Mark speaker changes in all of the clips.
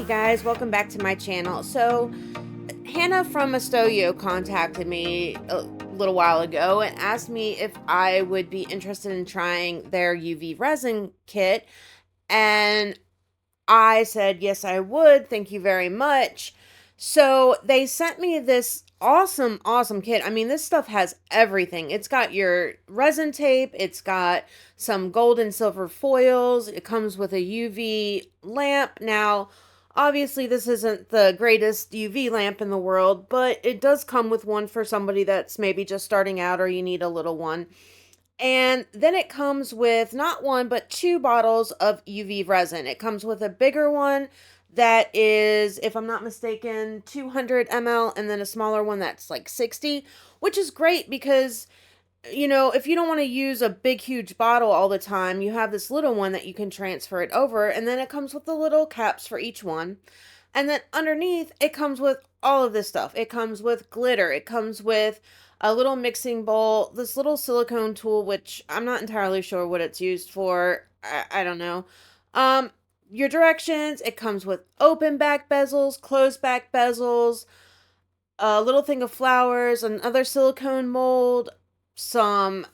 Speaker 1: Hey guys, welcome back to my channel. So, Hannah from ISTOYO contacted me a little while ago and asked me if I would be interested in trying their UV resin kit. And I said, yes, I would. Thank you very much. So they sent me this awesome kit. I mean, this stuff has everything. It's got your resin tape. It's got some gold and silver foils. It comes with a UV lamp. Now, obviously, this isn't the greatest UV lamp in the world, but it does come with one for somebody that's maybe just starting out or you need a little one. And then it comes with not one, but two bottles of UV resin. It comes with a bigger one that is, if I'm not mistaken, 200 ml, and then a smaller one that's like 60, which is great because, you know, if you don't want to use a big, huge bottle all the time, you have this little one that you can transfer it over, and then it comes with the little caps for each one. And then underneath, it comes with all of this stuff. It comes with glitter. It comes with a little mixing bowl, this little silicone tool, which I'm not entirely sure what it's used for. I don't know. Your directions, it comes with open back bezels, closed back bezels, a little thing of flowers, another silicone mold, some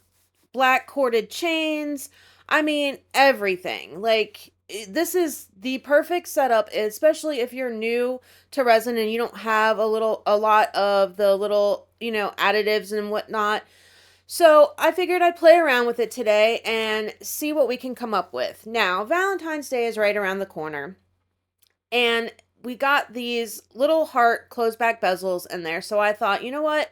Speaker 1: black corded chains. I mean, everything. Like, this is the perfect setup, especially if you're new to resin and you don't have a lot of the little, you know, additives and whatnot. So I figured I'd play around with it today and see what we can come up with. Now, Valentine's Day is right around the corner, and we got these little heart closed back bezels in there. So I thought, you know what?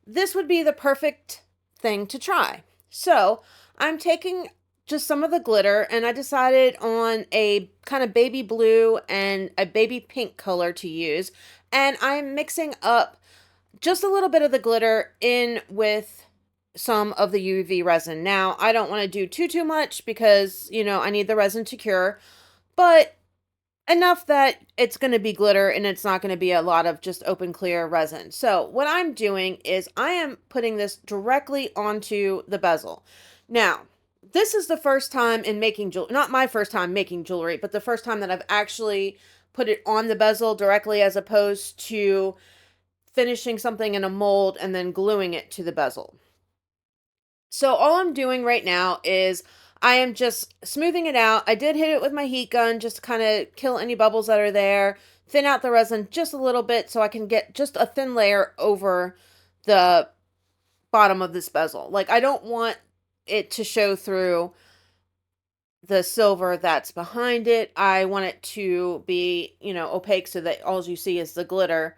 Speaker 1: This would be the perfect thing to try. So I'm taking just some of the glitter, and I decided on a kind of baby blue and a baby pink color to use. And I'm mixing up just a little bit of the glitter in with some of the UV resin. Now, I don't want to do too much because, you know, I need the resin to cure, but enough that it's going to be glitter and it's not going to be a lot of just open clear resin. So what I'm doing is I am putting this directly onto the bezel. Now, this is the first time in making jewelry, not my first time making jewelry, but the first time that I've actually put it on the bezel directly as opposed to finishing something in a mold and then gluing it to the bezel. So all I'm doing right now is I am just smoothing it out. I did hit it with my heat gun just to kind of kill any bubbles that are there, thin out the resin just a little bit so I can get just a thin layer over the bottom of this bezel. Like, I don't want it to show through the silver that's behind it. I want it to be, you know, opaque so that all you see is the glitter.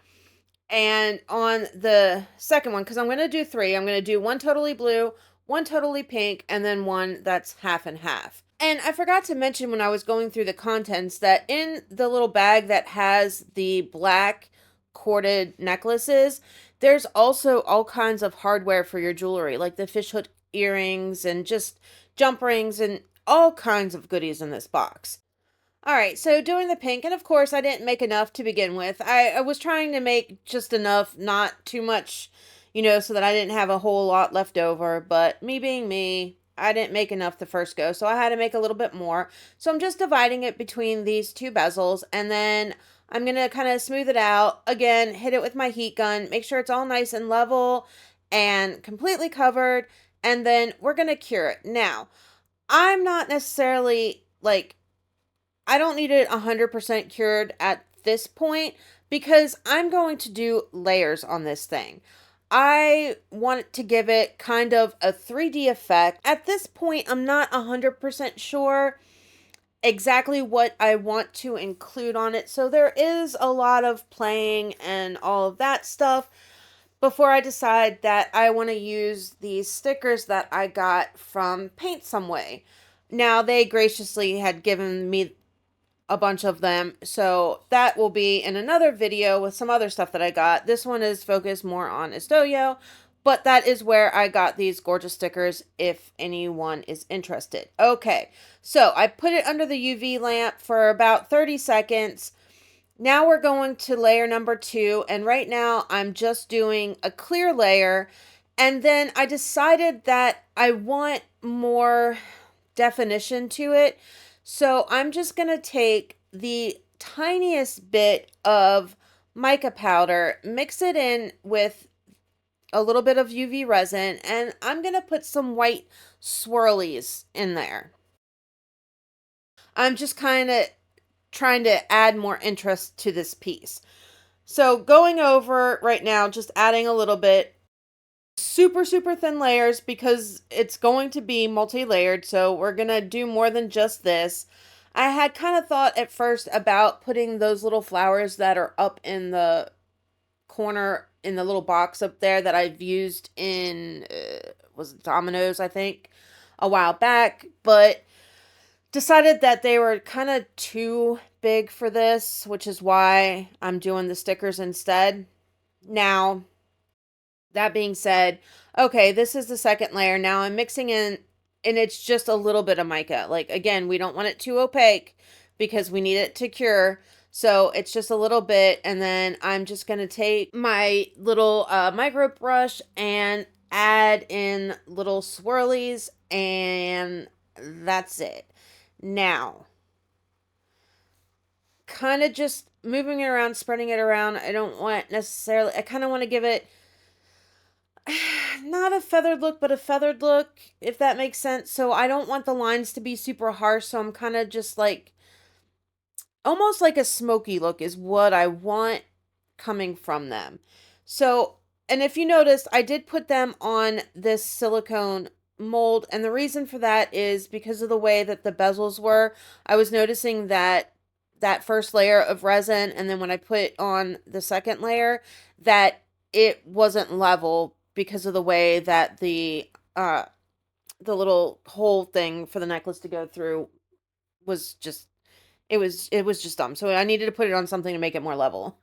Speaker 1: And on the second one, because I'm going to do three, I'm going to do one totally blue, one totally pink, and then one that's half and half. And I forgot to mention when I was going through the contents that in the little bag that has the black corded necklaces, there's also all kinds of hardware for your jewelry, like the fishhook earrings and just jump rings and all kinds of goodies in this box. All right, so doing the pink, and of course I didn't make enough to begin with. I was trying to make just enough, not too much, you know, so that I didn't have a whole lot left over, but me being me, I didn't make enough the first go, so I had to make a little bit more. So I'm just dividing it between these two bezels, and then I'm going to kind of smooth it out. Again, hit it with my heat gun, make sure it's all nice and level and completely covered, and then we're going to cure it. Now, I'm not necessarily like, I don't need it 100% cured at this point because I'm going to do layers on this thing. I want to give it kind of a 3D effect. At this point, I'm not 100% sure exactly what I want to include on it. So there is a lot of playing and all of that stuff before I decide that I want to use these stickers that I got from paintsomeway. Now, they graciously had given me a bunch of them, so that will be in another video with some other stuff that I got. This one is focused more on ISTOYO, but that is where I got these gorgeous stickers if anyone is interested. Okay, so I put it under the UV lamp for about 30 seconds. Now we're going to layer number 2, and right now I'm just doing a clear layer, and then I decided that I want more definition to it. So I'm just going to take the tiniest bit of mica powder, mix it in with a little bit of UV resin, and I'm going to put some white swirlies in there. I'm just kind of trying to add more interest to this piece. So going over right now, just adding a little bit, super, super thin layers because it's going to be multi-layered. So we're going to do more than just this. I had kind of thought at first about putting those little flowers that are up in the corner in the little box up there that I've used in, was it Domino's, I think, a while back, but decided that they were kind of too big for this, which is why I'm doing the stickers instead. Now, that being said, okay, this is the second layer. Now I'm mixing in, and it's just a little bit of mica. Like, again, we don't want it too opaque because we need it to cure. So it's just a little bit, and then I'm just going to take my little micro brush and add in little swirlies, and that's it. Now, kind of just moving it around, spreading it around. I don't want necessarily, I kind of want to give it not a feathered look, but a feathered look, if that makes sense. So I don't want the lines to be super harsh. So I'm kind of just like, almost like a smoky look is what I want coming from them. So, and if you noticed, I did put them on this silicone mold. And the reason for that is because of the way that the bezels were. I was noticing that first layer of resin, and then when I put on the second layer, that it wasn't level because of the way that the little hole thing for the necklace to go through was just, it was just dumb. So I needed to put it on something to make it more level.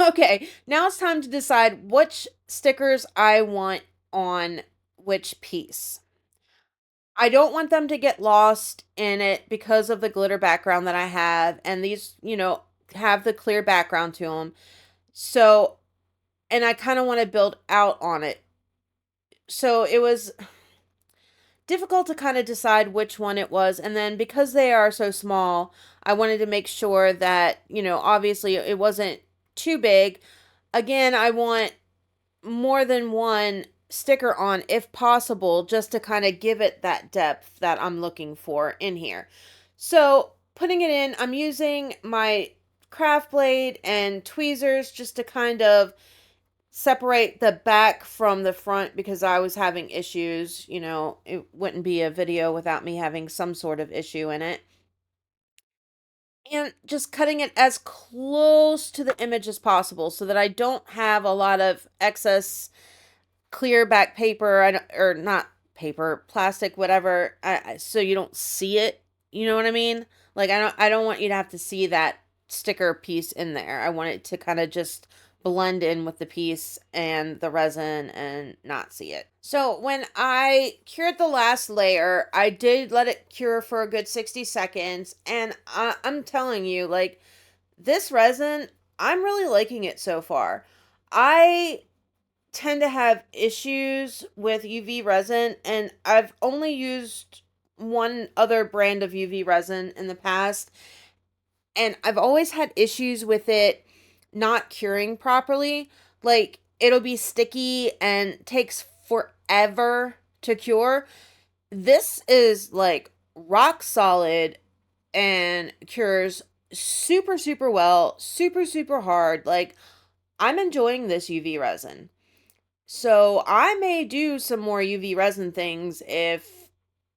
Speaker 1: Okay, now it's time to decide which stickers I want on which piece. I don't want them to get lost in it because of the glitter background that I have, and these, have the clear background to them. So, and I kind of want to build out on it. So it was difficult to kind of decide which one it was. And then because they are so small, I wanted to make sure that, obviously it wasn't too big. Again, I want more than one sticker on if possible, just to kind of give it that depth that I'm looking for in here. So putting it in, I'm using my craft blade and tweezers just to kind of separate the back from the front because I was having issues. It wouldn't be a video without me having some sort of issue in it. And just cutting it as close to the image as possible so that I don't have a lot of excess clear back paper, or not paper, plastic, whatever, so you don't see it. You know what I mean? Like, I don't want you to have to see that sticker piece in there. I want it to kind of just blend in with the piece and the resin and not see it. So when I cured the last layer, I did let it cure for a good 60 seconds. And I'm telling you, like, this resin, I'm really liking it so far. I tend to have issues with UV resin, and I've only used one other brand of UV resin in the past, and I've always had issues with it not curing properly. Like, it'll be sticky and takes forever to cure. This is like rock solid and cures super, super well, super, super hard. Like, I'm enjoying this UV resin. So I may do some more UV resin things if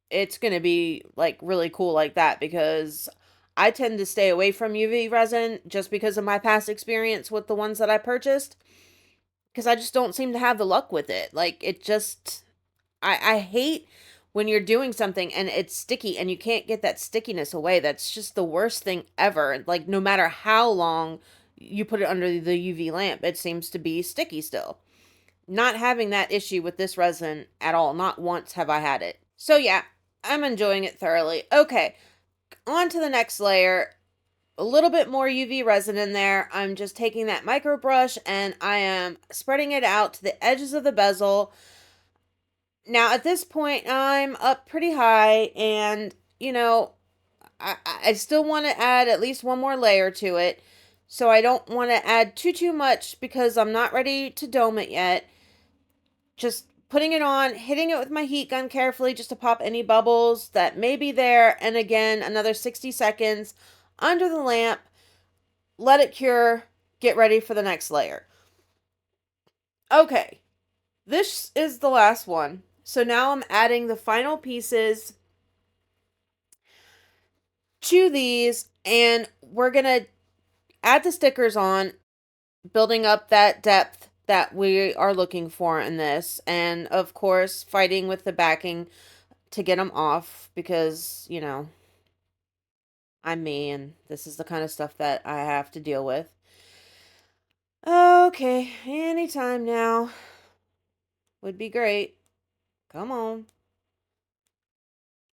Speaker 1: it's going to be like really cool like that, because I tend to stay away from UV resin just because of my past experience with the ones that I purchased, because I just don't seem to have the luck with it. Like, it just, I hate when you're doing something and it's sticky and you can't get that stickiness away. That's just the worst thing ever. Like, no matter how long you put it under the UV lamp, it seems to be sticky still. Not having that issue with this resin at all. Not once have I had it. So yeah, I'm enjoying it thoroughly. Okay, on to the next layer. A little bit more UV resin in there. I'm just taking that micro brush and I am spreading it out to the edges of the bezel. Now at this point, I'm up pretty high, and I still want to add at least one more layer to it. So I don't want to add too much because I'm not ready to dome it yet. Just putting it on, hitting it with my heat gun carefully just to pop any bubbles that may be there. And again, another 60 seconds under the lamp. Let it cure. Get ready for the next layer. Okay, this is the last one. So now I'm adding the final pieces to these, and we're going to add the stickers on, building up that depth that we are looking for in this. And of course, fighting with the backing to get them off because, you know, I'm me and this is the kind of stuff that I have to deal with. Okay, anytime now would be great. Come on.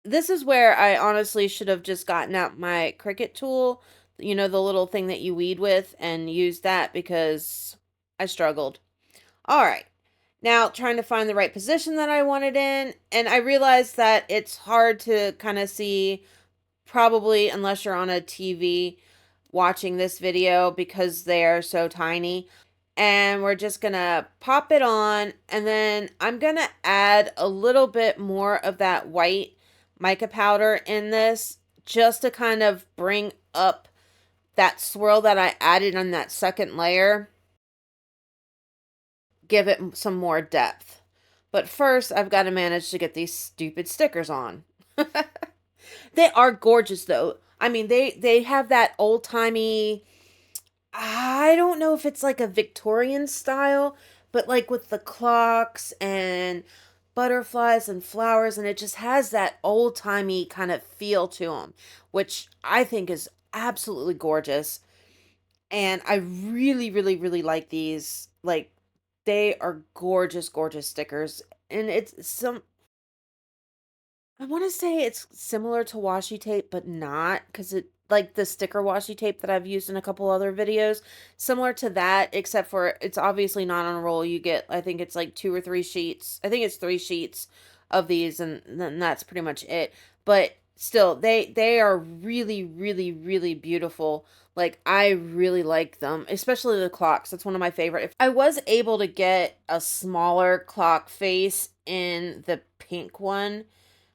Speaker 1: This is where I honestly should have just gotten out my Cricut tool, you know, the little thing that you weed with, and used that because I struggled. All right. Now, trying to find the right position that I wanted in, and I realized that it's hard to kind of see, probably unless you're on a TV watching this video because they are so tiny. And we're just gonna pop it on, and then I'm gonna add a little bit more of that white mica powder in this just to kind of bring up that swirl that I added on that second layer, give it some more depth. But first, I've got to manage to get these stupid stickers on. They are gorgeous though. I mean, they have that old-timey, I don't know if it's like a Victorian style, but like with the clocks and butterflies and flowers, and it just has that old-timey kind of feel to them, which I think is absolutely gorgeous. And I really, really, really like these. Like, they are gorgeous, gorgeous stickers. And it's some, I want to say it's similar to washi tape, but not, because it, like the sticker washi tape that I've used in a couple other videos, similar to that, except for it's obviously not on a roll. You get, I think it's like 2 or 3 sheets. I think it's 3 sheets of these, and then that's pretty much it. But still, they are really, really, really beautiful. Like, I really like them, especially the clocks. That's one of my favorite. If I was able to get a smaller clock face in the pink one,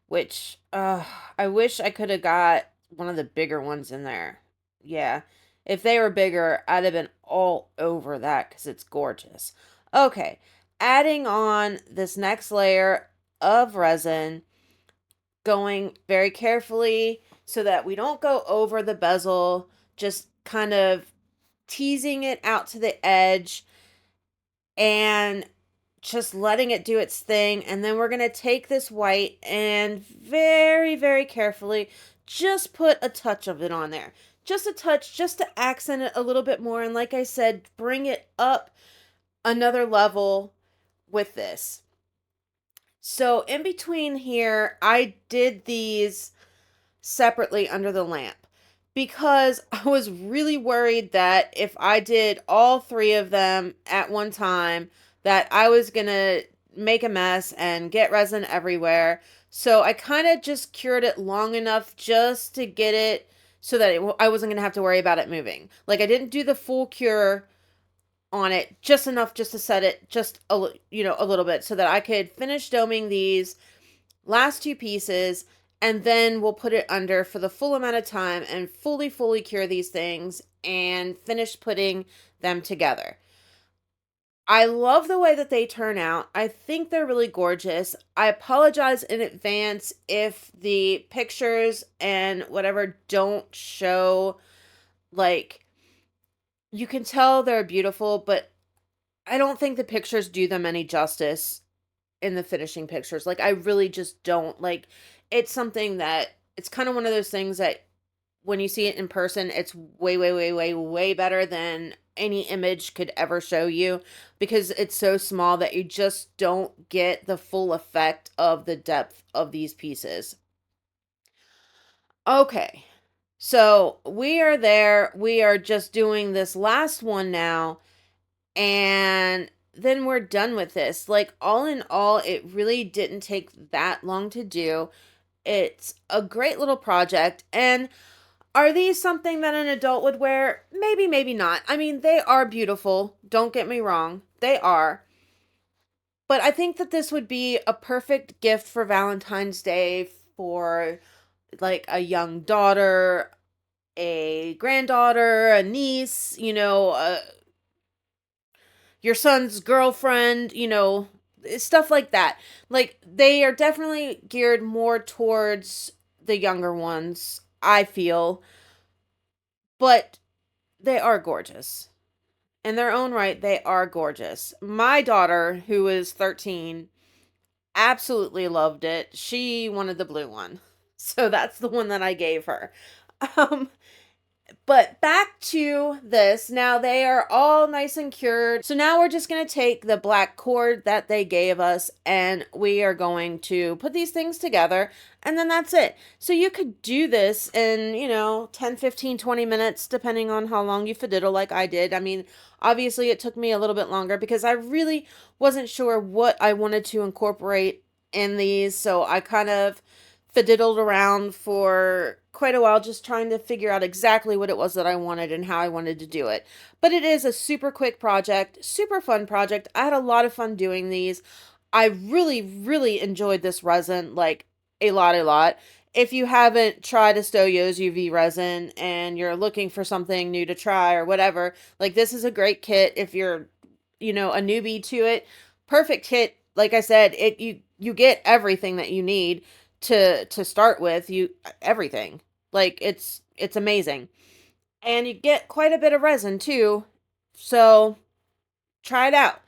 Speaker 1: which, I wish I could have got one of the bigger ones in there. Yeah. If they were bigger, I'd have been all over that because it's gorgeous. Okay. Adding on this next layer of resin, going very carefully so that we don't go over the bezel, just kind of teasing it out to the edge and just letting it do its thing. And then we're going to take this white and very, very carefully just put a touch of it on there. Just a touch, just to accent it a little bit more. And like I said, bring it up another level with this. So in between here, I did these separately under the lamp because I was really worried that if I did all 3 of them at one time, that I was going to make a mess and get resin everywhere. So I kind of just cured it long enough just to get it so that I wasn't going to have to worry about it moving. Like, I didn't do the full cure on it, just enough just to set it just a little bit so that I could finish doming these last 2 pieces, and then we'll put it under for the full amount of time and fully cure these things and finish putting them together. I love the way that they turn out. I think they're really gorgeous. I apologize in advance if the pictures and whatever don't show, like, you can tell they're beautiful, but I don't think the pictures do them any justice in the finishing pictures. Like, I really just don't. Like, it's something that, it's kind of one of those things that when you see it in person, it's way, way, way, way, way better than any image could ever show you because it's so small that you just don't get the full effect of the depth of these pieces. Okay. So we are there. We are just doing this last one now, and then we're done with this. Like, all in all, it really didn't take that long to do. It's a great little project. And are these something that an adult would wear? Maybe, maybe not. I mean, they are beautiful. Don't get me wrong. They are. But I think that this would be a perfect gift for Valentine's Day for like a young daughter, a granddaughter, a niece, your son's girlfriend, stuff like that. Like, they are definitely geared more towards the younger ones, I feel, but they are gorgeous. In their own right, they are gorgeous. My daughter, who is 13, absolutely loved it. She wanted the blue one. So that's the one that I gave her. Um, But back to this. Now they are all nice and cured. So now we're just going to take the black cord that they gave us and we are going to put these things together and then that's it. So you could do this in, 10, 15, 20 minutes, depending on how long you fiddle like I did. I mean, obviously it took me a little bit longer because I really wasn't sure what I wanted to incorporate in these. So I kind of fiddled around for quite a while just trying to figure out exactly what it was that I wanted and how I wanted to do it. But it is a super quick project, super fun project. I had a lot of fun doing these. I really, really enjoyed this resin, like a lot, a lot. If you haven't tried ISTOYO's UV resin and you're looking for something new to try or whatever, like this is a great kit if you're, a newbie to it. Perfect kit. Like I said, you get everything that you need to start with, everything. Like it's amazing. And you get quite a bit of resin too. So try it out.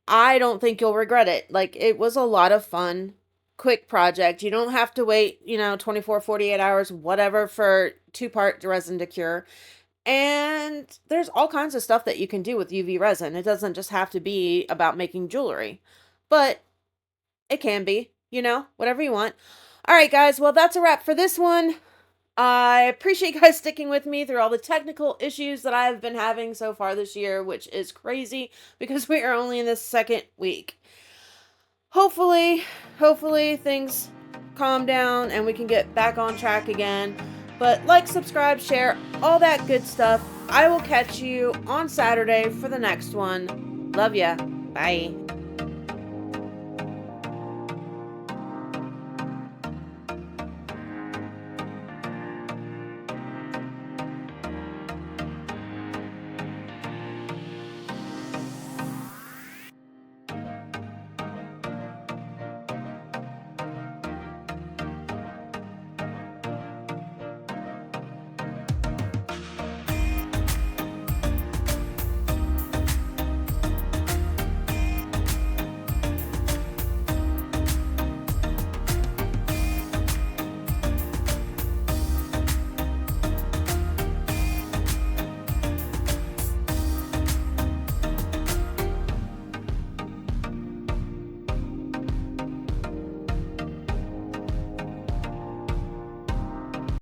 Speaker 1: I don't think you'll regret it. Like it was a lot of fun. Quick project. You don't have to wait, 24, 48 hours, whatever, for 2-part resin to cure. And there's all kinds of stuff that you can do with UV resin. It doesn't just have to be about making jewelry. But it can be, whatever you want. All right, guys. Well, that's a wrap for this one. I appreciate you guys sticking with me through all the technical issues that I've been having so far this year, which is crazy because we are only in the second week. Hopefully things calm down and we can get back on track again. But like, subscribe, share, all that good stuff. I will catch you on Saturday for the next one. Love ya. Bye.